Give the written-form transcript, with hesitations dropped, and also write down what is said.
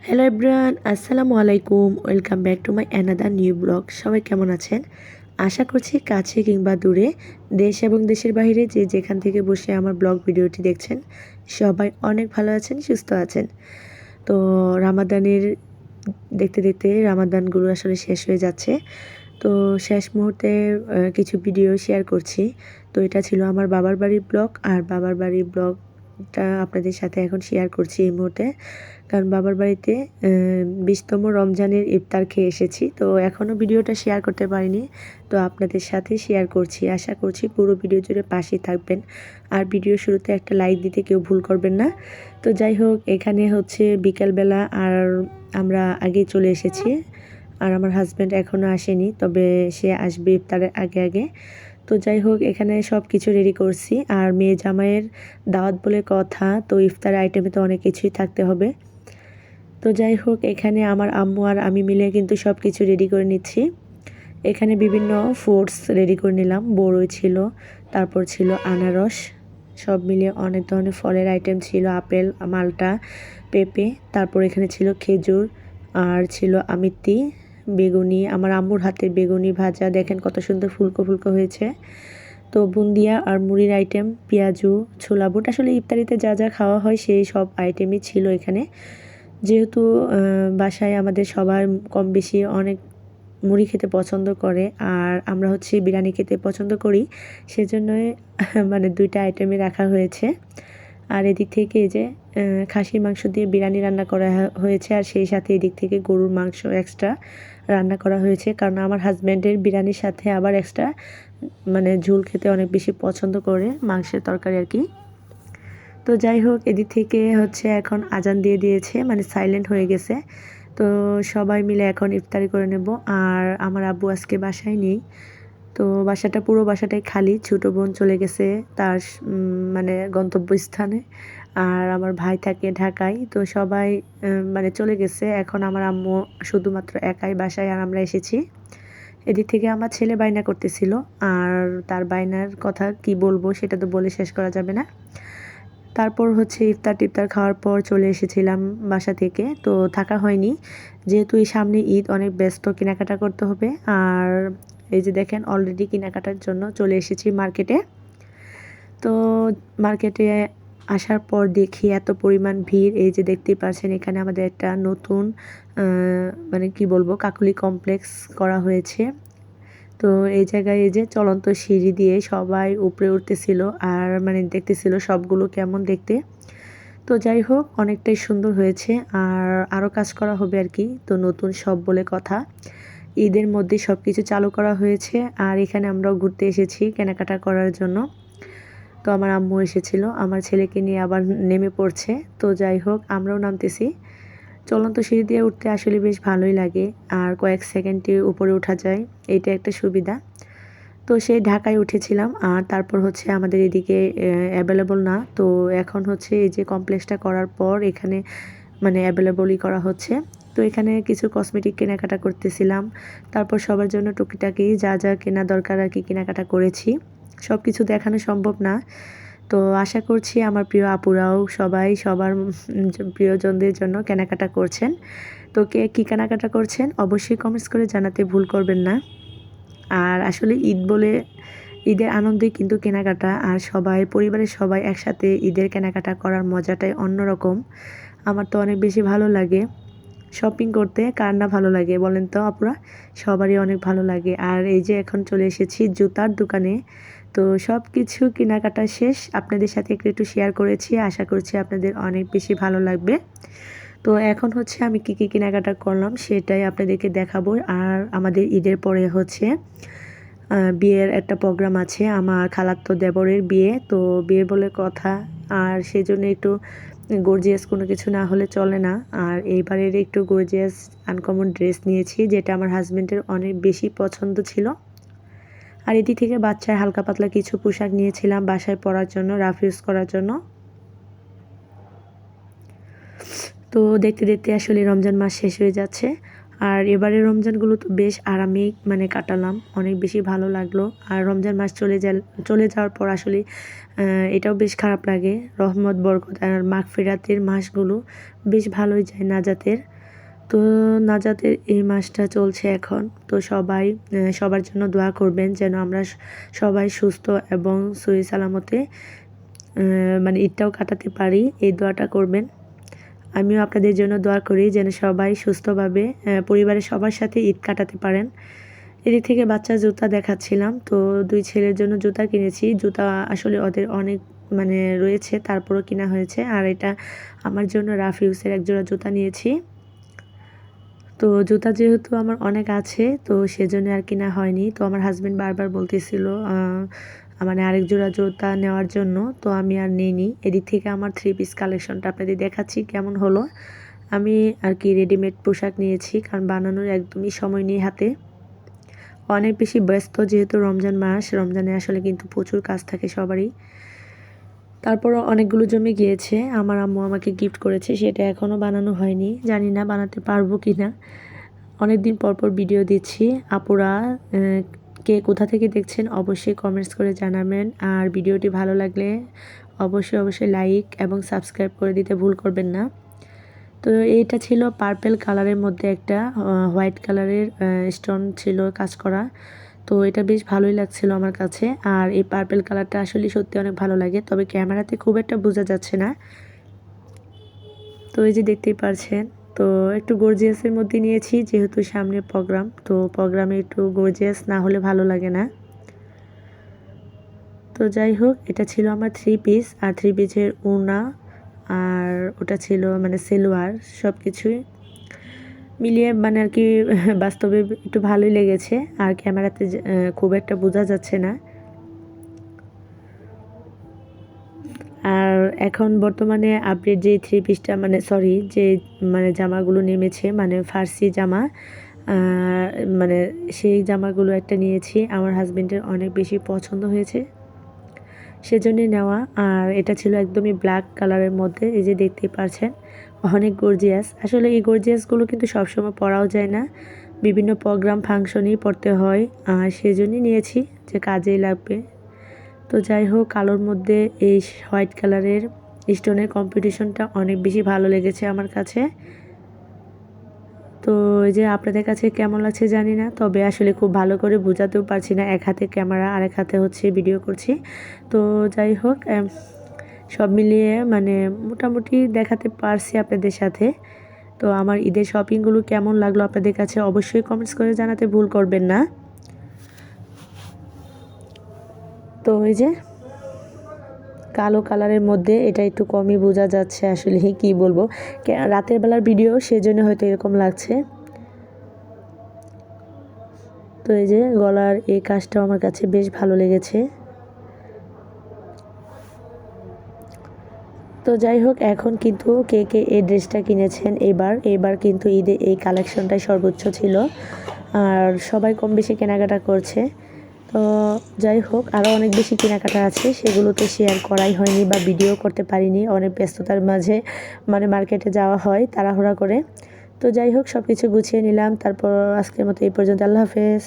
Hello everyone, আসসালামু আলাইকুম। Welcome back to my another new blog. সবাই কেমন আছেন? আশা করছি কাছে কিংবা দূরে, দেশ এবং দেশের বাইরে যে যেখান থেকে বসে আমার ব্লগ ভিডিওটি দেখছেন সবাই অনেক ভালো আছেন, সুস্থ আছেন। তো রামাদানের দেখতে দেখতে রামাদানগুলো আসলে শেষ হয়ে যাচ্ছে। তো শেষ মুহূর্তে কিছু ভিডিও শেয়ার করছি। তো এটা ছিল আমার বাবার বাড়ির ব্লগ, আর বাবার বাড়ির ব্লগটা আপনাদের সাথে এখন শেয়ার করছি এই মুহূর্তে। কারণ বাবার বাড়িতে 20তম রমজানের ইফতার খেয়ে এসেছি। তো এখনও ভিডিওটা শেয়ার করতে পারিনি, তো আপনাদের সাথে শেয়ার করছি। আশা করছি পুরো ভিডিও জুড়ে পাশেই থাকবেন, আর ভিডিও শুরুতে একটা লাইক দিতে কেউ ভুল করবেন না। তো যাই হোক, এখানে হচ্ছে বিকালবেলা, আর আমরা আগেই চলে এসেছি, আর আমার হাজব্যান্ড এখনও আসেনি, তবে সে আসবে ইফতারের আগে আগে। তো যাই হোক, এখানে সব কিছু রেডি করছি, আর মেয়ে জামাইয়ের দাওয়াত বলে কথা, তো ইফতার আইটেমে তো অনেক কিছুই থাকতে হবে। তো যাই হোক, এখানে আমার আম্মু আর আমি মিলে কিন্তু সব কিছু রেডি করে নিচ্ছি। এখানে বিভিন্ন ফ্রুটস রেডি করে নিলাম, বড়ই ছিল, তারপর ছিল আনারস, সব মিলিয়ে অনেক ধরনের ফলের আইটেম ছিল, আপেল, মালটা, পেঁপে, তারপর এখানে ছিল খেজুর, আর ছিল আমিত্তি, বেগুনি, আমার আম্মুর হাতের বেগুনি ভাজা, দেখেন কত সুন্দর ফুলকো ফুলকো হয়েছে। তো বুন্দিয়া আর মুড়ির আইটেম, পেঁয়াজু, ছোলা বুট, আসলে ইফতারিতে যা যা খাওয়া হয় সেই সব আইটেমই ছিল এখানে। যেহেতু বাসায় আমাদের সবার কম বেশি অনেক মুড়ি খেতে পছন্দ করে, আর আমরা হচ্ছে বিরিয়ানি খেতে পছন্দ করি, সেজন্যই মানে দুইটা আইটেমই রাখা হয়েছে। আর এদিক থেকে এই যে খাসির মাংস দিয়ে বিরিয়ানি রান্না করা হয়েছে, আর সেই সাথে এদিক থেকে গরুর মাংস এক্সট্রা রান্না করা হয়েছে, কারণ আমার হাজব্যান্ডের বিরিয়ানির সাথে আবার এক্সট্রা মানে ঝোল খেতে অনেক বেশি পছন্দ করে, মাংসের তরকারি আর কি। তো যাই হোক, এদিক থেকে হচ্ছে এখন আজান দিয়ে দিয়েছে, মানে সাইলেন্ট হয়ে গেছে। তো সবাই মিলে এখন ইফতারি করে নেব। আর আমার আব্বু আজকে বাসায় নেই, তো পুরো বাসাটাই খালি। ছোটো বোন চলে গেছে তার মানে গন্তব্যস্থানে, আর আমার ভাই থাকে ঢাকায়। তো সবাই মানে চলে গেছে, এখন আমার আম্মু শুধুমাত্র একাই বাসায়, আর আমরা এসেছি। এদিক থেকে আমার ছেলে বায়না করতেছিল, আর তার বায়নার কথা কি বলবো, সেটা তো বলে শেষ করা যাবে না। তারপর হচ্ছে ইফতার টিফতার খাওয়ার পর চলে এসেছিলাম বাসা থেকে, তো থাকা হয়নি, যেহেতু এই সামনে ঈদ, অনেক ব্যস্ত, কেনাকাটা করতে হবে। আর এই যে দেখেন, অলরেডি কেনাকাটার জন্য চলে এসেছি মার্কেটে। তো মার্কেটে আসার পর দেখি এত পরিমাণ ভিড়, এই যে দেখতেই পাচ্ছেন, এখানে আমাদের একটা নতুন মানে কি বলবো, কাকুলি কমপ্লেক্স করা হয়েছে। তো এই জায়গায় এই যে চলন্ত সিঁড়ি দিয়ে সবাই উপরে উঠতেছিল, আর মানে দেখতেছিল সবগুলো কেমন দেখতে। তো যাই হোক, অনেকটাই সুন্দর হয়েছে, আর আরও কাজ করা হবে আর কি। তো নতুন সব বলে কথা, ঈদের মধ্যে সব কিছু চালু করা হয়েছে, আর এখানে আমরাও ঘুরতে এসেছি কেনাকাটা করার জন্য। তো আমার আম্মু এসেছিল, আমার ছেলেকে নিয়ে আবার নেমে পড়ছে। তো যাই হোক, আমরাও নামতেছি। চলন্ত সিঁড়ি দিয়ে উঠতে আসলে বেশ ভালোই লাগে, আর কয়েক সেকেন্ডে উপরে ওঠা যায়, এইটা একটা সুবিধা। তো সেই ঢাকায় উঠেছিলাম, আর তারপর হচ্ছে আমাদের এদিকে অ্যাভেলেবল না, তো এখন হচ্ছে এই যে কমপ্লেক্সটা করার পর এখানে মানে অ্যাভেলেবলই করা হচ্ছে। তো এখানে কিছু কসমেটিক কেনাকাটা করতেছিলাম, তারপর সবার জন্য টুকিটাকি যা যা কেনা দরকার আর কি কেনাকাটা করেছি। সব কিছু দেখানো সম্ভব না, তো আশা করছি আমার প্রিয় আপুরাও সবাই সবার প্রিয়জনদের জন্য কেনাকাটা করছেন। তো কে কী কেনাকাটা করছেন অবশ্যই কমেন্টস করে জানাতে ভুল করবেন না। আর আসলে ঈদ বলে, ঈদের আনন্দই কিন্তু কেনাকাটা, আর সবাই পরিবারের সবাই একসাথে ঈদের কেনাকাটা করার মজাটাই অন্যরকম। আমার তো অনেক বেশি ভালো লাগে শপিং করতে, কার না ভালো লাগে বলেন তো আপুরা? সবারই অনেক ভালো লাগে। আর এই যে এখন চলে এসেছি জুতার দোকানে, তো সব কিছু কেনাকাটা শেষ, আপনাদের সাথে একটু একটু শেয়ার করেছি, আশা করছি আপনাদের অনেক বেশি ভালো লাগবে। তো এখন হচ্ছে আমি কী কী কেনাকাটা করলাম সেটাই আপনাদেরকে দেখাবো। আর আমাদের ঈদের পরে হচ্ছে বিয়ের একটা প্রোগ্রাম আছে, আমার খালাতো দেবরের বিয়ে, তো বিয়ে বলে কথা, আর সেজন্য একটু গর্জিয়াস কোনো কিছু না হলে চলে না। আর এইবারের একটু গর্জিয়াস আনকমন ড্রেস নিয়েছি, যেটা আমার হাজব্যান্ডের অনেক বেশি পছন্দ ছিল। আর এদিক থেকে বাচ্চার হালকা পাতলা কিছু পোশাক নিয়েছিলাম বাসায় পরার জন্য, রাফ ইউজ করার জন্য। তো দেখতে দেখতে আসলে রমজান মাস শেষ হয়ে যাচ্ছে, আর এবারের রমজানগুলো তো বেশ আরামেই মানে কাটালাম, অনেক বেশি ভালো লাগলো। আর রমজান মাস চলে যাওয়ার পর আসলে এটাও বেশ খারাপ লাগে, রহমত বরকত আর মাগফিরাতের মাসগুলো বেশ ভালোই যায় নাজাতের। তো নাজাতের এই মাসটা চলছে এখন, তো সবাই সবার জন্য দোয়া করবেন যেন আমরা সবাই সুস্থ এবং সহি সালামতে মানে ঈদটাও কাটাতে পারি, এই দোয়াটা করবেন। আমিও আপনাদের জন্য দোয়া করি যেন সবাই সুস্থভাবে পরিবারের সবার সাথে ঈদ কাটাতে পারেন। এদিক থেকে বাচ্চা জুতা দেখাচ্ছিলাম, তো 2 ছেলের জন্য জুতা কিনেছি। জুতা আসলে ওদের অনেক মানে রয়েছে, তারপরও কিনা হয়েছে। আর এটা আমার জন্য রাফিউসের এক জোড়া জুতা নিয়েছি। তো জুতা যেহেতু আমার অনেক আছে, তো সেজন্য আর কিনা হয়নি। তো আমার হাজব্যান্ড বারবার বলতেছিল মানে আরেক জোড়া জুতা নেওয়ার জন্য, তো আমি আর নিইনি। এদিক থেকে আমার 3 পিস কালেকশনটা আপনাদের দেখাচ্ছি কেমন হলো। আমি আর কি রেডিমেড পোশাক নিয়েছি, কারণ বানানোর একদমই সময় নেই হাতে, অনেক বেশি ব্যস্ত যেহেতু রমজান মাস। রমজানে আসলে কিন্তু প্রচুর কাজ থাকে সবারই। তারপরও অনেকগুলো জমে গিয়েছে। আমার আম্মু আমাকে গিফট করেছে, সেটা এখনও বানানো হয়নি, জানি না বানাতে পারবো কি না। অনেক দিন পর পর ভিডিও দিচ্ছি, আপুরা কে কোথা থেকে দেখছেন অবশ্যই কমেন্টস করে জানাবেন। আর ভিডিওটি ভালো লাগলে অবশ্যই লাইক এবং সাবস্ক্রাইব করে দিতে ভুল করবেন না। তো এইটা ছিল পার্পেল কালারের মধ্যে একটা হোয়াইট কালারের স্টোন ছিল কাজ করা, তো এটা বেশ ভালোই লাগছিল আমার কাছে। আর এই পার্পেল কালারটা আসলে সত্যি অনেক ভালো লাগে, তবে ক্যামেরাতে খুব একটা বোঝা যাচ্ছে না। তো এই যে দেখতেই পারছেন, তো একটু গর্জিয়াসের মধ্যে নিয়েছি যেহেতু সামনে প্রোগ্রাম, তো প্রোগ্রামে একটু গর্জিয়াস না হলে ভালো লাগে না। তো যাই হোক, এটা ছিল আমার 3 পিস, আর 3 পিসের ওড়না আর ওটা ছিল মানে সেলোয়ার, সব কিছুই মিলিয়ে মানে আর কি বাস্তবে একটু ভালোই লেগেছে। আর ক্যামেরাতে খুব একটা বোঝা যাচ্ছে না। আর এখন বর্তমানে আপডেট যে 3 পিসটা মানে সরি যে মানে জামাগুলো নেমেছে মানে ফার্সি জামা, মানে সেই জামাগুলো একটা নিয়েছি, আমার হাজবেন্ডের অনেক বেশি পছন্দ হয়েছে সেজন্যই নেওয়া। আর এটা ছিল একদমই ব্ল্যাক কালারের মধ্যে, এই যে দেখতেই পারছেন অনেক গর্জিয়াস। আসলে এই গর্জিয়াসগুলো কিন্তু সবসময় পরাও যায় না, বিভিন্ন প্রোগ্রাম ফাংশনেই পরতে হয়, আর সেজন্যই নিয়েছি যে কাজেই লাগবে। তো যাই হোক, কালোর মধ্যে এই হোয়াইট কালারের স্টোনের কম্পিটিশনটা অনেক বেশি ভালো লেগেছে আমার কাছে। তো এই যে আপনাদের কাছে কেমন লাগছে জানি না, তবে আসলে খুব ভালো করে বোঝাতেও পারছি না, এক হাতে ক্যামেরা আরেক হাতে হচ্ছে ভিডিও করছি। তো যাই হোক, সব মিলিয়ে মানে মোটামুটি দেখাতে পারছি আপনাদের সাথে। তো আমার ঈদের শপিংগুলো কেমন লাগলো আপনাদের কাছে অবশ্যই কমেন্টস করে জানাতে ভুল করবেন না। তো এই যে কালো কালারের মধ্যে এটা একটু কমই বোঝা যাচ্ছে, আসলে কি বলবো, রাতের বেলার ভিডিও সেজন্য হয়তো এরকম লাগছে। তো এই যে গলার এই কাজটাও আমার কাছে বেশ ভালো লেগেছে। তো যাই হোক, এখন কিন্তু কে কে এই ড্রেসটা কিনেছেন এবার কিন্তু ঈদে এই কালেকশনটাই সর্বোচ্চ ছিল, আর সবাই কম বেশি কেনাকাটা করছে। তো যাই হোক, আরও অনেক বেশি কেনাকাটা আছে, সেগুলো তো শেয়ার করাই হয়নি বা ভিডিও করতে পারিনি, অনেক ব্যস্ততার মাঝে মানে মার্কেটে যাওয়া হয় তাড়াহুড়া করে। তো যাই হোক, সব কিছু গুছিয়ে নিলাম, তারপর আজকের মতো এই পর্যন্ত, আল্লাহ হাফেজ।